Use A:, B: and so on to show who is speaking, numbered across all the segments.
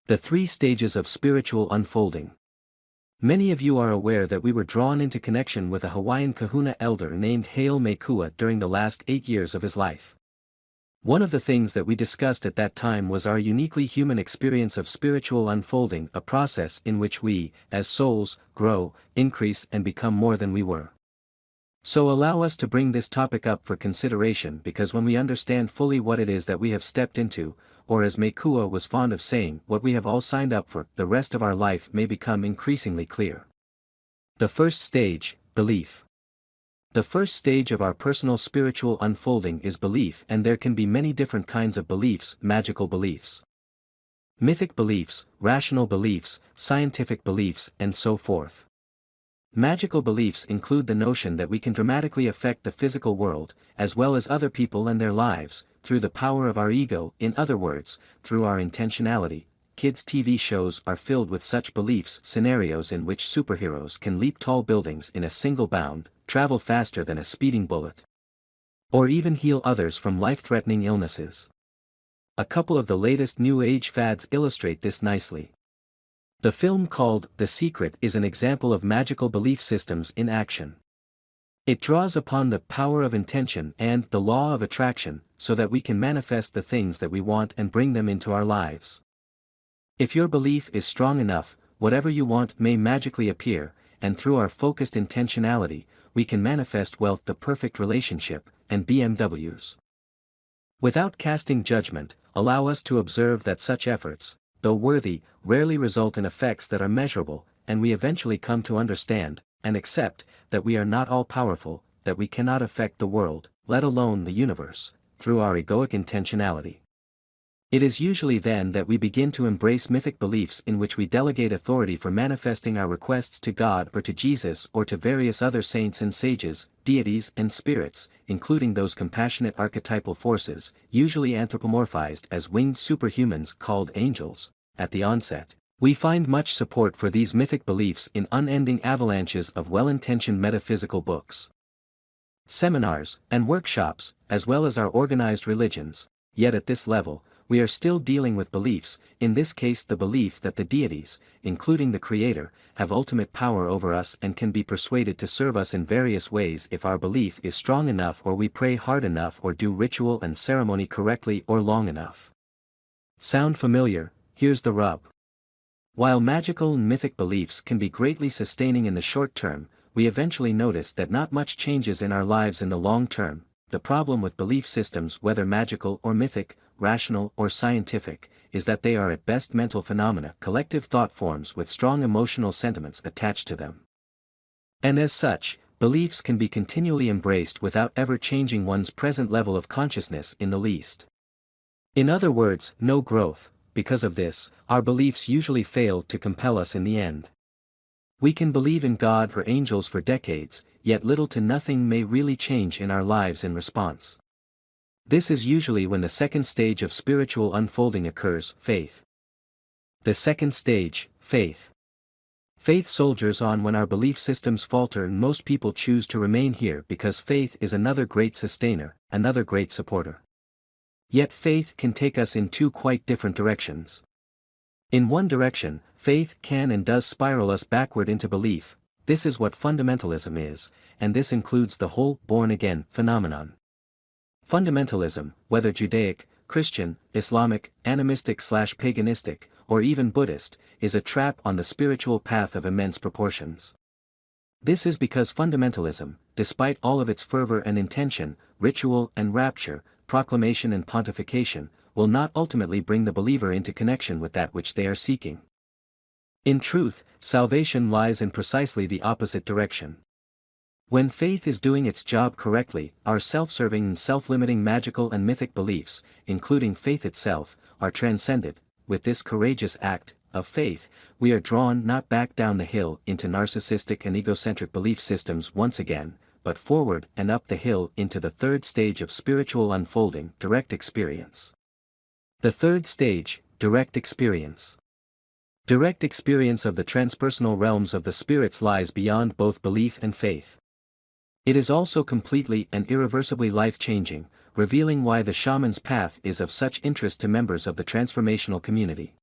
A: The 3 stages of spiritual unfolding. Many of you are aware that we were drawn into connection with a Hawaiian kahuna elder named Hale Makua during the last 8 years of his life. One of the things that we discussed at that time was our uniquely human experience of spiritual unfolding, a process in which we, as souls, grow, increase and become more than we were. So allow us to bring this topic up for consideration, because when we understand fully what it is that we have stepped into, or as Makua was fond of saying, what we have all signed up for, the rest of our life may become increasingly clear. The first stage, belief. The first stage of our personal spiritual unfolding is belief, and there can be many different kinds of beliefs: magical beliefs, mythic beliefs, rational beliefs, scientific beliefs, and so forth. Magical beliefs include the notion that we can dramatically affect the physical world, as well as other people and their lives, through the power of our ego, in other words, through our intentionality. Kids' TV shows are filled with such beliefs, scenarios in which superheroes can leap tall buildings in a single bound, travel faster than a speeding bullet, or even heal others from life-threatening illnesses. A couple of the latest New Age fads illustrate this nicely. The film called The Secret is an example of magical belief systems in action. It draws upon the power of intention and the law of attraction, so that we can manifest the things that we want and bring them into our lives. If your belief is strong enough, whatever you want may magically appear, and through our focused intentionality, we can manifest wealth, the perfect relationship, and BMWs. Without casting judgment, allow us to observe that such efforts, though worthy, rarely result in effects that are measurable, and we eventually come to understand and accept that we are not all-powerful, that we cannot affect the world, let alone the universe, through our egoic intentionality. It is usually then that we begin to embrace mythic beliefs in which we delegate authority for manifesting our requests to God or to Jesus or to various other saints and sages, deities and spirits, including those compassionate archetypal forces, usually anthropomorphized as winged superhumans called angels. At the onset, we find much support for these mythic beliefs in unending avalanches of well-intentioned metaphysical books, seminars, and workshops, as well as our organized religions. Yet at this level, we are still dealing with beliefs, in this case the belief that the deities, including the Creator, have ultimate power over us and can be persuaded to serve us in various ways if our belief is strong enough, or we pray hard enough, or do ritual and ceremony correctly or long enough. Sound familiar? Here's the rub. While magical and mythic beliefs can be greatly sustaining in the short term, we eventually notice that not much changes in our lives in the long term. The problem with belief systems, whether magical or mythic, rational or scientific, is that they are at best mental phenomena, collective thought forms with strong emotional sentiments attached to them. And as such, beliefs can be continually embraced without ever changing one's present level of consciousness in the least. In other words, no growth. Because of this, our beliefs usually fail to compel us in the end. We can believe in God or angels for decades, yet little to nothing may really change in our lives in response. This is usually when the second stage of spiritual unfolding occurs, faith. The second stage, faith. Faith soldiers on when our belief systems falter, and most people choose to remain here because faith is another great sustainer, another great supporter. Yet faith can take us in 2 quite different directions. In one direction, faith can and does spiral us backward into belief. This is what fundamentalism is, and this includes the whole born-again phenomenon. Fundamentalism, whether Judaic, Christian, Islamic, animistic/paganistic, or even Buddhist, is a trap on the spiritual path of immense proportions. This is because fundamentalism, despite all of its fervor and intention, ritual and rapture, proclamation and pontification, will not ultimately bring the believer into connection with that which they are seeking. In truth, salvation lies in precisely the opposite direction. When faith is doing its job correctly, our self-serving and self-limiting magical and mythic beliefs, including faith itself, are transcended. With this courageous act of faith, we are drawn not back down the hill into narcissistic and egocentric belief systems once again, but forward and up the hill into the third stage of spiritual unfolding, direct experience. The third stage, direct experience. Direct experience of the transpersonal realms of the spirits lies beyond both belief and faith. It is also completely and irreversibly life-changing, revealing why the shaman's path is of such interest to members of the transformational community.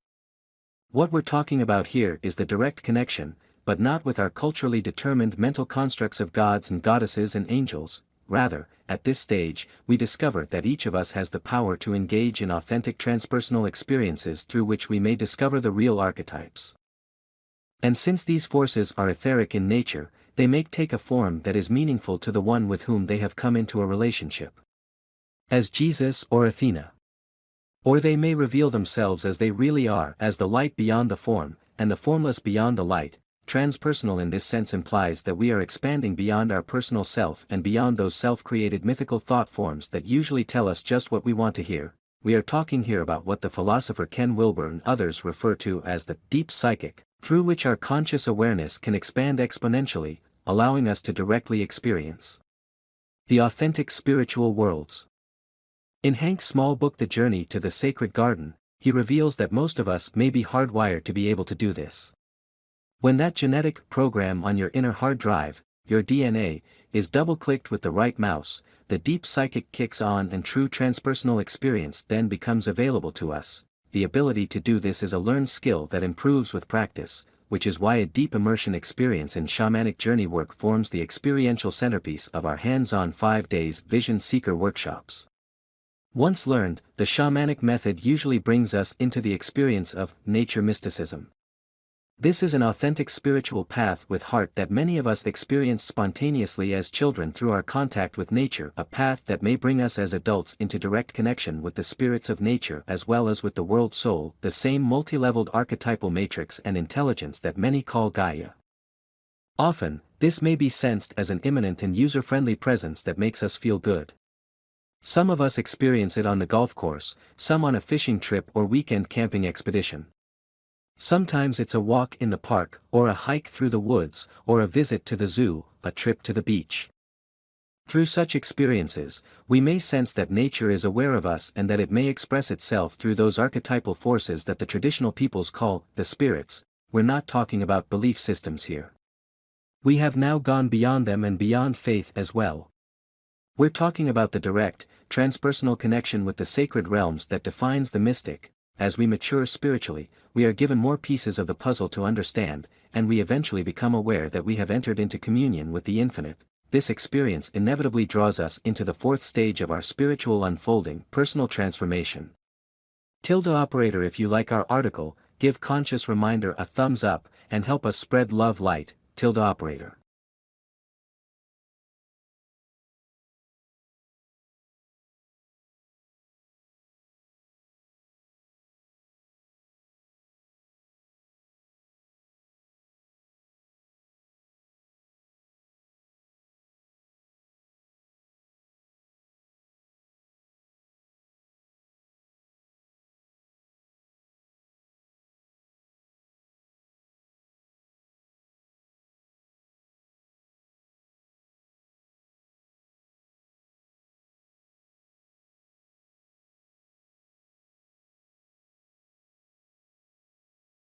A: What we're talking about here is the direct connection, but not with our culturally determined mental constructs of gods and goddesses and angels. Rather, at this stage, we discover that each of us has the power to engage in authentic transpersonal experiences through which we may discover the real archetypes. And since these forces are etheric in nature, they may take a form that is meaningful to the one with whom they have come into a relationship. As Jesus or Athena. Or they may reveal themselves as they really are, as the light beyond the form, and the formless beyond the light. Transpersonal in this sense implies that we are expanding beyond our personal self and beyond those self-created mythical thought forms that usually tell us just what we want to hear. We are talking here about what the philosopher Ken Wilber and others refer to as the deep psychic, through which our conscious awareness can expand exponentially, allowing us to directly experience the authentic spiritual worlds. In Hank's small book The Journey to the Sacred Garden, he reveals that most of us may be hardwired to be able to do this. When that genetic program on your inner hard drive, your DNA, is double-clicked with the right mouse, the deep psychic kicks on and true transpersonal experience then becomes available to us. The ability to do this is a learned skill that improves with practice, which is why a deep immersion experience in shamanic journey work forms the experiential centerpiece of our hands-on 5 days Vision Seeker workshops. Once learned, the shamanic method usually brings us into the experience of nature mysticism. This is an authentic spiritual path with heart that many of us experience spontaneously as children through our contact with nature, a path that may bring us as adults into direct connection with the spirits of nature as well as with the world soul, the same multi-leveled archetypal matrix and intelligence that many call Gaia. Often, this may be sensed as an immanent and user-friendly presence that makes us feel good. Some of us experience it on the golf course, some on a fishing trip or weekend camping expedition. Sometimes it's a walk in the park, or a hike through the woods, or a visit to the zoo, a trip to the beach. Through such experiences, we may sense that nature is aware of us and that it may express itself through those archetypal forces that the traditional peoples call the spirits. We're not talking about belief systems here. We have now gone beyond them and beyond faith as well. We're talking about the direct, transpersonal connection with the sacred realms that defines the mystic. As we mature spiritually, we are given more pieces of the puzzle to understand, and we eventually become aware that we have entered into communion with the infinite. This experience inevitably draws us into the fourth stage of our spiritual unfolding, personal transformation. Operator, if you like our article, give Conscious Reminder a thumbs up, and help us spread love light. Operator.